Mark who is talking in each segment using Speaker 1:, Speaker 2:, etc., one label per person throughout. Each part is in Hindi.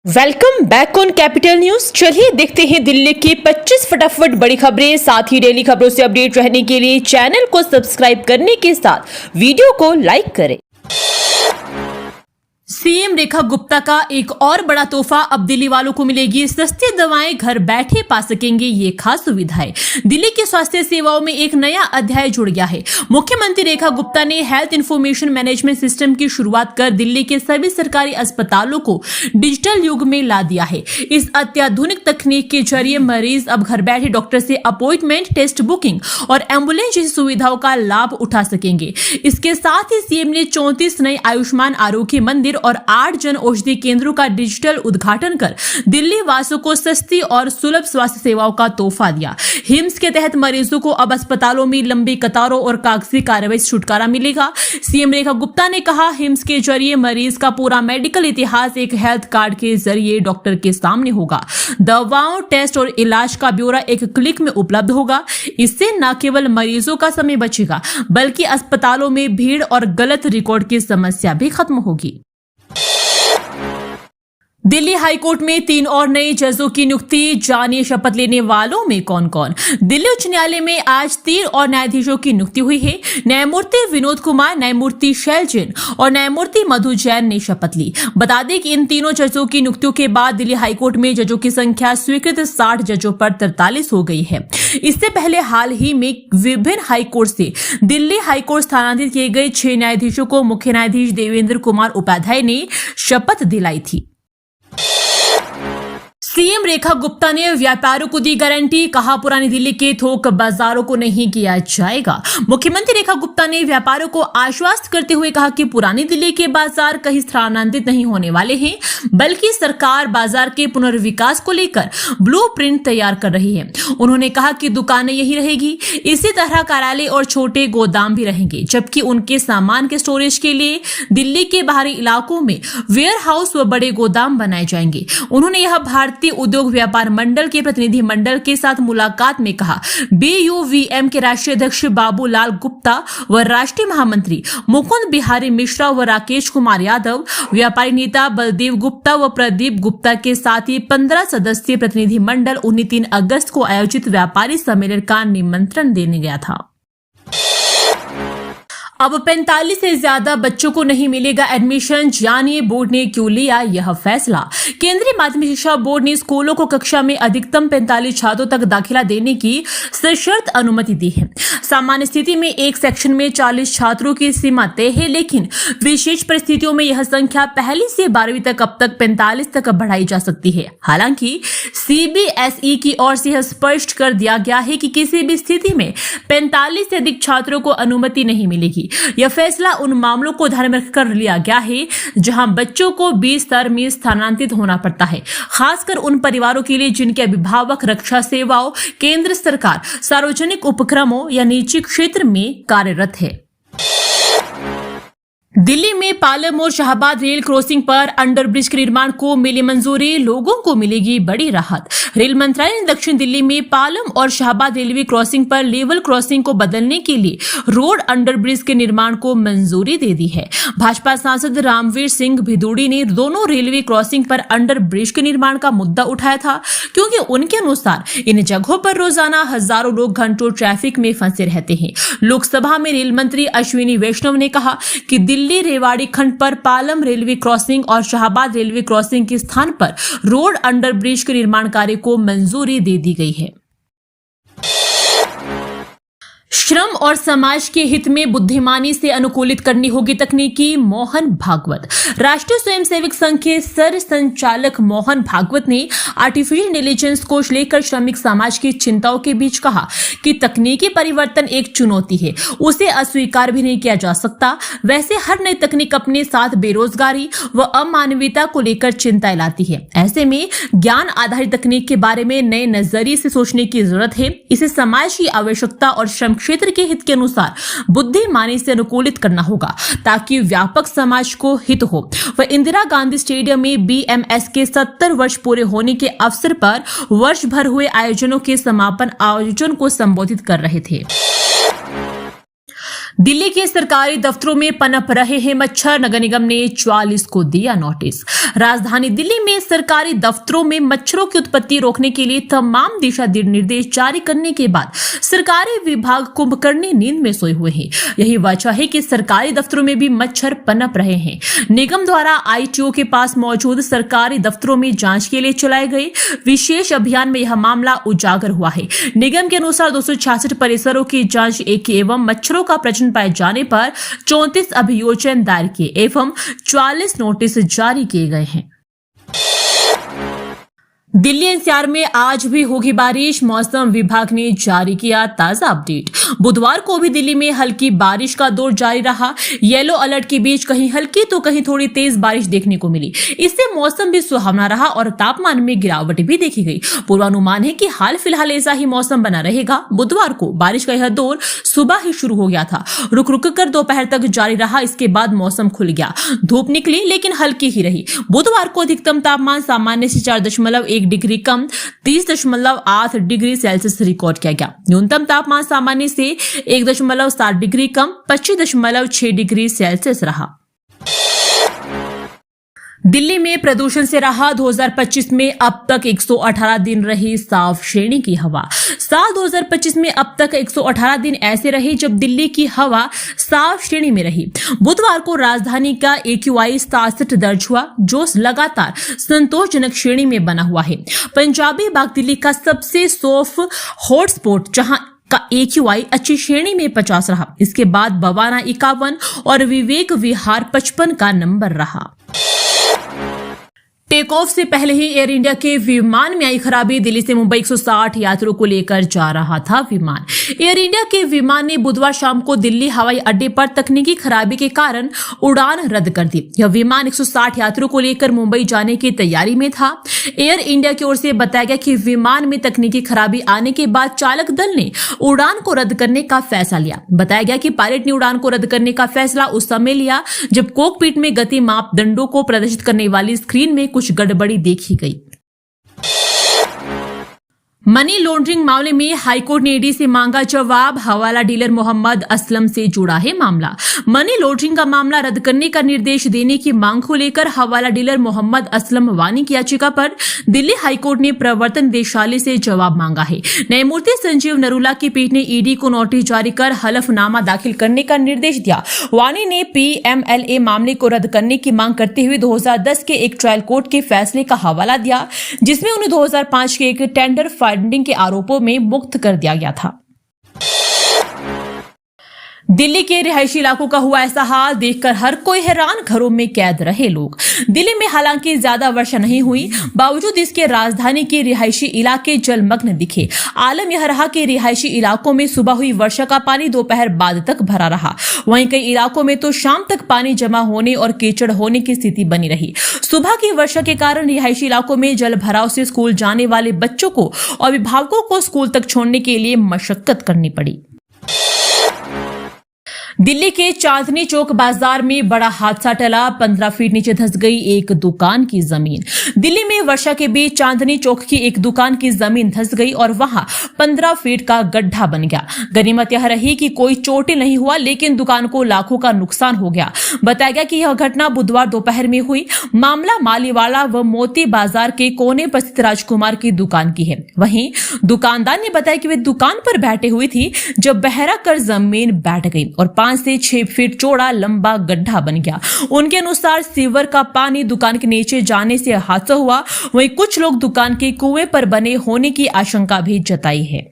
Speaker 1: Welcome back on capital news. चलिए देखते हैं दिल्ली की 25 फटाफट बड़ी खबरें। साथ ही डेली खबरों से अपडेट रहने के लिए चैनल को सब्सक्राइब करने के साथ वीडियो को लाइक करें। सीएम रेखा गुप्ता का एक और बड़ा तोहफा, अब दिल्ली वालों को मिलेगी सस्ती दवाएं, घर बैठे पा सकेंगे ये खास सुविधाएं। दिल्ली की स्वास्थ्य सेवाओं में एक नया अध्याय जुड़ गया है। मुख्यमंत्री रेखा गुप्ता ने हेल्थ इंफॉर्मेशन मैनेजमेंट सिस्टम की शुरुआत कर दिल्ली के सभी सरकारी अस्पतालों को डिजिटल युग में ला दिया है। इस अत्याधुनिक तकनीक के जरिए मरीज अब घर बैठे डॉक्टर से अपॉइंटमेंट, टेस्ट बुकिंग और एम्बुलेंस जैसी सुविधाओं का लाभ उठा सकेंगे। इसके साथ ही सीएम ने 34 नए आयुष्मान आरोग्य मंदिर और 8 जन औषधि केंद्रों का डिजिटल उद्घाटन कर दिल्ली वासियों को सस्ती और सुलभ स्वास्थ्य सेवाओं का तोहफा दिया। हिम्स के तहत मरीजों को अब अस्पतालों में लंबी कतारों और कागजी कार्रवाई से छुटकारा मिलेगा। सीएम रेखा गुप्ता ने कहा, हिम्स के जरिए मरीज का पूरा मेडिकल इतिहास एक हेल्थ कार्ड के जरिए डॉक्टर के सामने होगा। दवाओं, टेस्ट और इलाज का ब्यौरा एक क्लिक में उपलब्ध होगा। इससे न केवल मरीजों का समय बचेगा, बल्कि अस्पतालों में भीड़ और गलत रिकॉर्ड की समस्या भी खत्म होगी। दिल्ली हाईकोर्ट में 3 और नए जजों की नियुक्ति। जानिए शपथ लेने वालों में कौन कौन। दिल्ली उच्च न्यायालय में आज 3 और न्यायाधीशों की नियुक्ति हुई है। न्यायमूर्ति विनोद कुमार, न्यायमूर्ति शैल जैन और न्यायमूर्ति मधु जैन ने शपथ ली। बता दें कि इन तीनों जजों की नियुक्तियों के बाद दिल्ली हाईकोर्ट में जजों की संख्या स्वीकृत 60 जजों पर 43 हो गई है। इससे पहले हाल ही में विभिन्न हाईकोर्ट से दिल्ली हाईकोर्ट स्थानांतरित किए गए 6 न्यायाधीशों को मुख्य न्यायाधीश देवेंद्र कुमार उपाध्याय ने शपथ दिलाई थी। सीएम रेखा गुप्ता ने व्यापारियों को दी गारंटी, कहा पुरानी दिल्ली के थोक बाजारों को नहीं किया जाएगा। मुख्यमंत्री रेखा गुप्ता ने व्यापारियों को आश्वस्त करते हुए कहा कि पुरानी दिल्ली के बाजार कहीं स्थानांतरित नहीं होने वाले हैं, बल्कि सरकार बाजार के पुनर्विकास को लेकर ब्लूप्रिंट तैयार कर रही है। उन्होंने कहा कि दुकानें यही रहेगी, इसी तरह कार्यालय और छोटे गोदाम भी रहेंगे, जबकि उनके सामान के स्टोरेज के लिए दिल्ली के बाहरी इलाकों में वेयर हाउस व बड़े गोदाम बनाए जाएंगे। उन्होंने यह भारतीय उद्योग व्यापार मंडल के प्रतिनिधि मंडल के साथ मुलाकात में कहा। BUVM के राष्ट्रीय अध्यक्ष बाबूलाल गुप्ता व राष्ट्रीय महामंत्री मुकुंद बिहारी मिश्रा व राकेश कुमार यादव, व्यापारी नेता बलदेव गुप्ता व प्रदीप गुप्ता के साथ ही 15 सदस्यीय प्रतिनिधि मंडल 19 अगस्त को आयोजित व्यापारी सम्मेलन का निमंत्रण देने गया था। अब 45 से ज्यादा बच्चों को नहीं मिलेगा एडमिशन। जानिए बोर्ड ने क्यों लिया यह फैसला। केंद्रीय माध्यमिक शिक्षा बोर्ड ने स्कूलों को कक्षा में अधिकतम 45 छात्रों तक दाखिला देने की सशर्त अनुमति दी है। सामान्य स्थिति में एक सेक्शन में 40 छात्रों की सीमा तय है, लेकिन विशेष परिस्थितियों में यह संख्या पहली से 12वीं तक अब तक 45 तक बढ़ाई जा सकती है। हालांकि CBSE की ओर से यह स्पष्ट कर दिया गया है कि किसी भी स्थिति में 45 से अधिक छात्रों को अनुमति नहीं मिलेगी। यह फैसला उन मामलों को ध्यान में रखकर लिया गया है जहां बच्चों को 20 स्तर में स्थानांतरित होना पड़ता है, खासकर उन परिवारों के लिए जिनके अभिभावक रक्षा सेवाओं, केंद्र सरकार, सार्वजनिक उपक्रमों या निजी क्षेत्र में कार्यरत है। दिल्ली में पालम और शाहबाद रेल क्रॉसिंग पर अंडरब्रिज के निर्माण को मिली मंजूरी, लोगों को मिलेगी बड़ी राहत। रेल मंत्रालय ने दक्षिण दिल्ली में पालम और शाहबाद रेलवे क्रॉसिंग पर लेवल क्रॉसिंग को बदलने के लिए रोड अंडरब्रिज के निर्माण को मंजूरी दे दी है। भाजपा सांसद रामवीर सिंह भिदोड़ी ने दोनों रेलवे क्रॉसिंग पर अंडरब्रिज के निर्माण का मुद्दा उठाया था, क्योंकि उनके अनुसार इन जगहों पर रोजाना हजारों लोग घंटों ट्रैफिक में फंसे रहते हैं। लोकसभा में रेल मंत्री अश्विनी वैष्णव ने कहा कि दिल्ली रेवाड़ी खंड पर पालम रेलवे क्रॉसिंग और शाहबाद रेलवे क्रॉसिंग के स्थान पर रोड अंडरब्रिज के निर्माण कार्य को मंजूरी दे दी गई है। श्रम और समाज के हित में बुद्धिमानी से अनुकूलित करनी होगी तकनीकी। मोहन भागवत। राष्ट्रीय स्वयंसेवक संघ के सर संचालक मोहन भागवत ने आर्टिफिशियल इंटेलिजेंस को लेकर श्रमिक समाज की चिंताओं के बीच कहा कि तकनीकी परिवर्तन एक चुनौती है, उसे अस्वीकार भी नहीं किया जा सकता। वैसे हर नई तकनीक अपने साथ बेरोजगारी व अमानवीयता को लेकर चिंताएं लाती है। ऐसे में ज्ञान आधारित तकनीक के बारे में नए नजरिए से सोचने की जरूरत है। इसे समाज की आवश्यकता और श्रम क्षेत्र के हित के अनुसार बुद्धिमानी से अनुकूलित करना होगा, ताकि व्यापक समाज को हित हो। वह इंदिरा गांधी स्टेडियम में BMS के 70 वर्ष पूरे होने के अवसर पर वर्ष भर हुए आयोजनों के समापन आयोजन को संबोधित कर रहे थे। दिल्ली के सरकारी दफ्तरों में पनप रहे हैं मच्छर, नगर निगम ने 44 को दिया नोटिस। राजधानी दिल्ली में सरकारी दफ्तरों में मच्छरों की उत्पत्ति रोकने के लिए तमाम दिशा निर्देश जारी करने के बाद सरकारी विभाग कुंभकर्णी नींद में सोए हुए हैं। यही वजह है कि सरकारी दफ्तरों में भी मच्छर पनप रहे हैं। निगम द्वारा आईटीओ के पास मौजूद सरकारी दफ्तरों में जांच के लिए चलाए गए विशेष अभियान में यह मामला उजागर हुआ है। निगम के अनुसार 266 परिसरों की जांच एवं मच्छरों का प्रजनन पाए जाने पर 34 अभियोजन दायर किए एवं 44 नोटिस जारी किए गए हैं। दिल्ली एनसीआर में आज भी होगी बारिश, मौसम विभाग ने जारी किया ताजा अपडेट। बुधवार को भी दिल्ली में हल्की बारिश का दौर जारी रहा। येलो अलर्ट के बीच कहीं हल्की तो कहीं थोड़ी तेज बारिश देखने को मिली। इससे मौसम भी सुहावना रहा और तापमान में गिरावट भी देखी गई। पूर्वानुमान है कि हाल फिलहाल ऐसा ही मौसम बना रहेगा। बुधवार को बारिश का यह दौर सुबह ही शुरू हो गया था, रुक रुक कर दोपहर तक जारी रहा। इसके बाद मौसम खुल गया, धूप निकली लेकिन हल्की ही रही। बुधवार को अधिकतम तापमान सामान्य से 4.1 डिग्री कम 30.8 डिग्री सेल्सियस रिकॉर्ड किया गया। न्यूनतम तापमान सामान्य से 1.7 डिग्री कम 25.6 डिग्री सेल्सियस रहा। दिल्ली में प्रदूषण से राहत, 2025 में अब तक 118 दिन रही साफ श्रेणी की हवा। साल 2025 में अब तक 118 दिन ऐसे रहे जब दिल्ली की हवा साफ श्रेणी में रही। बुधवार को राजधानी का AQI 67 दर्ज हुआ, जो लगातार संतोषजनक श्रेणी में बना हुआ है। पंजाबी बाग दिल्ली का सबसे सॉफ्ट हॉटस्पॉट, जहां का AQI अच्छी श्रेणी में 50 रहा। इसके बाद बवाना 51 और विवेक विहार 55 का नंबर रहा। टेक ऑफ से पहले ही एयर इंडिया के विमान में आई खराबी। दिल्ली से मुंबई 160 यात्रियों को लेकर जा रहा था विमान। एयर इंडिया के विमान ने बुधवार शाम को दिल्ली हवाई अड्डे पर तकनीकी खराबी के कारण उड़ान रद्द कर दी। यह विमान 160 यात्रियों को लेकर मुंबई जाने की तैयारी में था। एयर इंडिया की ओर से बताया गया कि विमान में तकनीकी खराबी आने के बाद चालक दल ने उड़ान को रद्द करने का फैसला लिया। बताया गया कि पायलट ने उड़ान को रद्द करने का फैसला उस समय लिया जब कॉकपिट में गति मापदंडों को प्रदर्शित करने वाली स्क्रीन में कुछ गड़बड़ी देखी गई। मनी लॉन्ड्रिंग मामले में हाईकोर्ट ने ईडी से मांगा जवाब। हवाला डीलर मोहम्मद असलम से जुड़ा है मामला। मनी लॉन्ड्रिंग का मामला रद्द करने का निर्देश देने की मांग को लेकर हवाला डीलर मोहम्मद असलम वानी की याचिका पर दिल्ली हाईकोर्ट ने प्रवर्तन निदेशालय से जवाब मांगा है। न्यायमूर्ति संजीव नरूला की पीठ ने ईडी को नोटिस जारी कर हलफनामा दाखिल करने का निर्देश दिया। वानी ने PMLA मामले को रद्द करने की मांग करते हुए 2010 के एक ट्रायल कोर्ट के फैसले का हवाला दिया, जिसमें उन्हें 2005 के एक टेंडर फंडिंग के आरोपों में मुक्त कर दिया गया था। दिल्ली के रिहायशी इलाकों का हुआ ऐसा हाल देखकर हर कोई हैरान, घरों में कैद रहे लोग। दिल्ली में हालांकि ज्यादा वर्षा नहीं हुई, बावजूद इसके राजधानी के रिहायशी इलाके जलमग्न दिखे। आलम यह रहा कि रिहायशी इलाकों में सुबह हुई वर्षा का पानी दोपहर बाद तक भरा रहा। वहीं कई इलाकों में तो शाम तक पानी जमा होने और कीचड़ होने की स्थिति बनी रही। सुबह की वर्षा के कारण रिहायशी इलाकों में जल भराव से स्कूल जाने वाले बच्चों को और अभिभावकों को स्कूल तक छोड़ने के लिए मशक्कत करनी पड़ी। दिल्ली के चांदनी चौक बाजार में बड़ा हादसा टला, 15 फीट नीचे धंस गई एक दुकान की जमीन। दिल्ली में वर्षा के बीच चांदनी चौक की एक दुकान की जमीन धंस गई और वहां 15 फीट का गड्ढा बन गया। गनीमत यह रही कि कोई चोटिल नहीं हुआ, लेकिन दुकान को लाखों का नुकसान हो गया। बताया गया कि यह घटना बुधवार दोपहर में हुई। मामला मालीवाला व मोती बाजार के कोने पर स्थित राजकुमार की दुकान की है। वहीं दुकानदार ने बताया कि वे दुकान पर बैठे हुई थी जब बहरा कर जमीन बैठ गई और 5 से 6 फीट चौड़ा लंबा गड्ढा बन गया। उनके अनुसार सीवर का पानी दुकान के नीचे जाने से हादसा हुआ। वहीं कुछ लोग दुकान के कुएं पर बने होने की आशंका भी जताई है।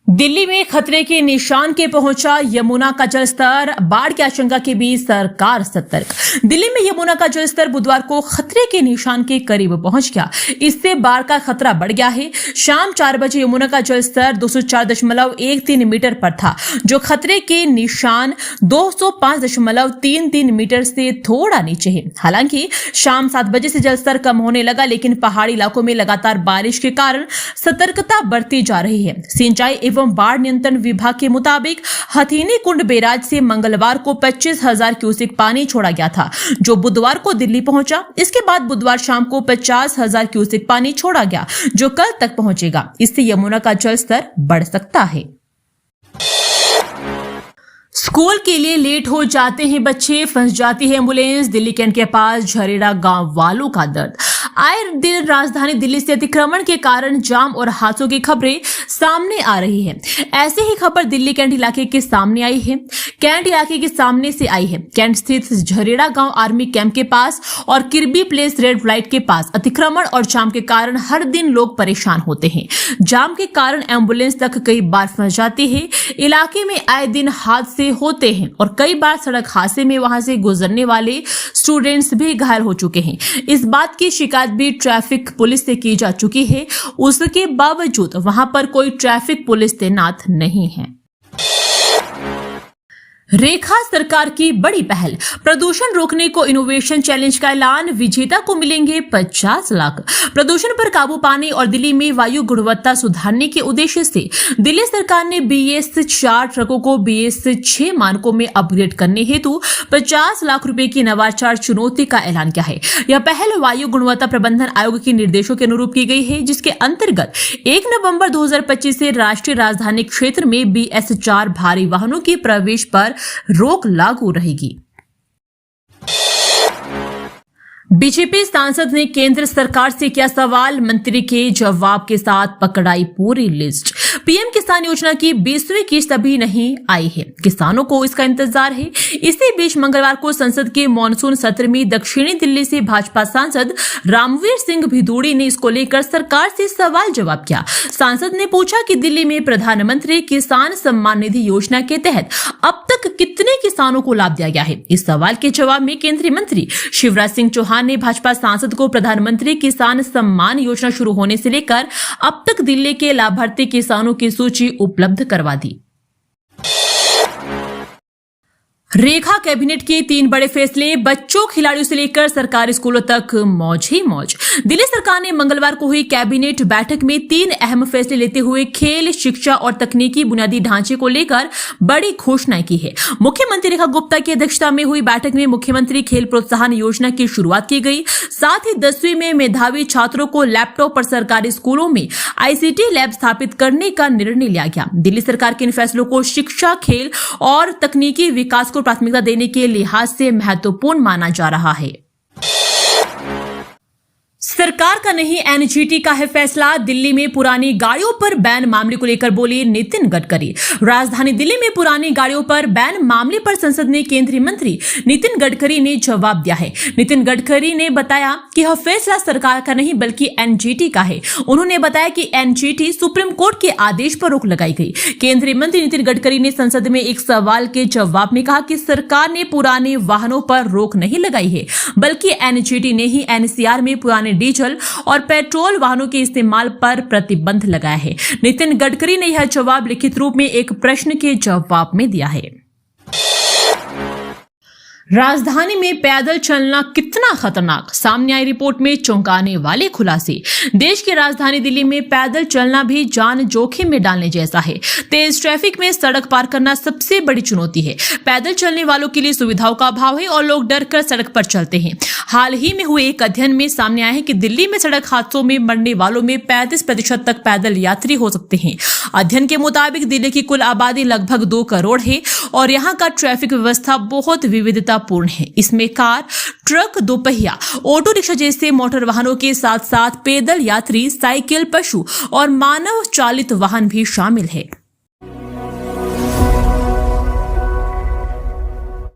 Speaker 1: दिल्ली में खतरे के निशान के पहुंचा यमुना का जलस्तर, बाढ़ की आशंका के बीच सरकार सतर्क। दिल्ली में यमुना का जलस्तर बुधवार को खतरे के निशान के करीब पहुंच गया। इससे बाढ़ का खतरा बढ़ गया है। शाम 4 बजे यमुना का जलस्तर 204.13 मीटर पर था, जो खतरे के निशान 205.33 मीटर से थोड़ा नीचे है। हालांकि शाम 7 बजे से जलस्तर कम होने लगा, लेकिन पहाड़ी इलाकों में लगातार बारिश के कारण सतर्कता बरती जा रही है। सिंचाई एवं बाढ़ नियंत्रण विभाग के मुताबिक हथीनी कुंड बैराज से मंगलवार को 25,000 क्यूसेक पानी छोड़ा गया था, जो बुधवार को दिल्ली पहुंचा। इसके बाद बुधवार शाम को 50,000 क्यूसेक पानी छोड़ा गया, जो कल तक पहुंचेगा। इससे यमुना का जलस्तर बढ़ सकता है। स्कूल के लिए लेट हो जाते हैं बच्चे, फंस जाती है एम्बुलेंस। दिल्ली कैंट के पास झरेड़ा गांव वालों का दर्द। आए दिन राजधानी दिल्ली से अतिक्रमण के कारण जाम और हादसों की खबरें सामने आ रही हैं। ऐसे ही खबर दिल्ली कैंट इलाके के सामने आई है। कैंट इलाके के सामने से आई है। कैंट स्थित झरेड़ा गांव आर्मी कैंप के पास और किरबी प्लेस रेड लाइट के पास अतिक्रमण और जाम के कारण हर दिन लोग परेशान होते हैं। जाम के कारण एम्बुलेंस तक कई बार फंस जाती है। इलाके में आए दिन हादसे होते हैं और कई बार सड़क हादसे में वहां से गुजरने वाले स्टूडेंट्स भी घायल हो चुके हैं। इस बात की शिकायत भी ट्रैफिक पुलिस से की जा चुकी है। उसके बावजूद वहां पर कोई ट्रैफिक पुलिस तैनात नहीं है। रेखा सरकार की बड़ी पहल, प्रदूषण रोकने को इनोवेशन चैलेंज का ऐलान, विजेता को मिलेंगे 50 लाख। प्रदूषण पर काबू पाने और दिल्ली में वायु गुणवत्ता सुधारने के उद्देश्य से दिल्ली सरकार ने BS4 ट्रकों को BS6 मानकों में अपग्रेड करने हेतु 50 लाख रुपए की नवाचार चुनौती का ऐलान किया है। यह पहल वायु गुणवत्ता प्रबंधन आयोग के निर्देशों के अनुरूप की गई है, जिसके अंतर्गत 1 नवंबर 2025 से राष्ट्रीय राजधानी क्षेत्र में BS4 भारी वाहनों के प्रवेश पर रोक लागू रहेगी। बीजेपी सांसद ने केंद्र सरकार से किया सवाल, मंत्री के जवाब के साथ पकड़ाई पूरी लिस्ट। पीएम किसान योजना की 20वीं किस्त अभी नहीं आई है, किसानों को इसका इंतजार है। इसी बीच मंगलवार को संसद के मॉनसून सत्र में दक्षिणी दिल्ली से भाजपा सांसद रामवीर सिंह भिदोड़ी ने इसको लेकर सरकार से सवाल जवाब किया। सांसद ने पूछा कि दिल्ली में प्रधानमंत्री किसान सम्मान निधि योजना के तहत अब तक कितने किसानों को लाभ दिया गया है। इस सवाल के जवाब में केंद्रीय मंत्री शिवराज सिंह चौहान ने भाजपा सांसद को प्रधानमंत्री किसान सम्मान योजना शुरू होने से लेकर अब तक दिल्ली के लाभार्थी किसानों की सूची उपलब्ध करवा दी। रेखा कैबिनेट के 3 बड़े फैसले, बच्चों खिलाड़ियों से लेकर सरकारी स्कूलों तक मौज ही मौज। दिल्ली सरकार ने मंगलवार को हुई कैबिनेट बैठक में 3 अहम फैसले लेते हुए खेल, शिक्षा और तकनीकी बुनियादी ढांचे को लेकर बड़ी घोषणाएं की है। मुख्यमंत्री रेखा गुप्ता की अध्यक्षता में हुई बैठक में मुख्यमंत्री खेल प्रोत्साहन योजना की शुरुआत की गई। साथ ही 10वीं में मेधावी छात्रों को लैपटॉप और सरकारी स्कूलों में ICT लैब स्थापित करने का निर्णय लिया गया। दिल्ली सरकार के इन फैसलों को शिक्षा, खेल और तकनीकी विकास को प्राथमिकता देने के लिहाज से महत्वपूर्ण माना जा रहा है। सरकार का नहीं NGT का है फैसला, दिल्ली में पुरानी गाड़ियों पर बैन मामले को लेकर बोले नितिन गडकरी। राजधानी दिल्ली में पुरानी गाड़ियों पर बैन मामले पर संसद में केंद्रीय मंत्री नितिन गडकरी ने जवाब दिया है। नितिन गडकरी ने बताया कि यह फैसला सरकार का नहीं बल्कि NGT का है। उन्होंने बताया कि NGT सुप्रीम कोर्ट के आदेश पर रोक लगाई गई। केंद्रीय मंत्री नितिन गडकरी ने संसद में एक सवाल के जवाब में कहा कि सरकार ने पुराने वाहनों पर रोक नहीं लगाई है, बल्कि NGT ने ही NCR में पुराने डीजल और पेट्रोल वाहनों के इस्तेमाल पर प्रतिबंध लगाया है। नितिन गडकरी ने यह जवाब लिखित रूप में एक प्रश्न के जवाब में दिया है। राजधानी में पैदल चलना कितना खतरनाक, सामने आई रिपोर्ट में चौंकाने वाले खुलासे। देश की राजधानी दिल्ली में पैदल चलना भी जान जोखिम में डालने जैसा है। तेज ट्रैफिक में सड़क पार करना सबसे बड़ी चुनौती है। पैदल चलने वालों के लिए सुविधाओं का अभाव है और लोग डर कर सड़क पर चलते हैं। हाल ही में हुए एक अध्ययन में सामने आया है कि दिल्ली में सड़क हादसों में मरने वालों में 35% तक पैदल यात्री हो सकते हैं। अध्ययन के मुताबिक दिल्ली की कुल आबादी लगभग 2 करोड़ है और यहाँ का ट्रैफिक व्यवस्था बहुत विविधतापूर्ण है। इसमें कार, ट्रक, दोपहिया, ऑटो रिक्शा जैसे मोटर वाहनों के साथ साथ पैदल यात्री, साइकिल, पशु और मानव चालित वाहन भी शामिल है।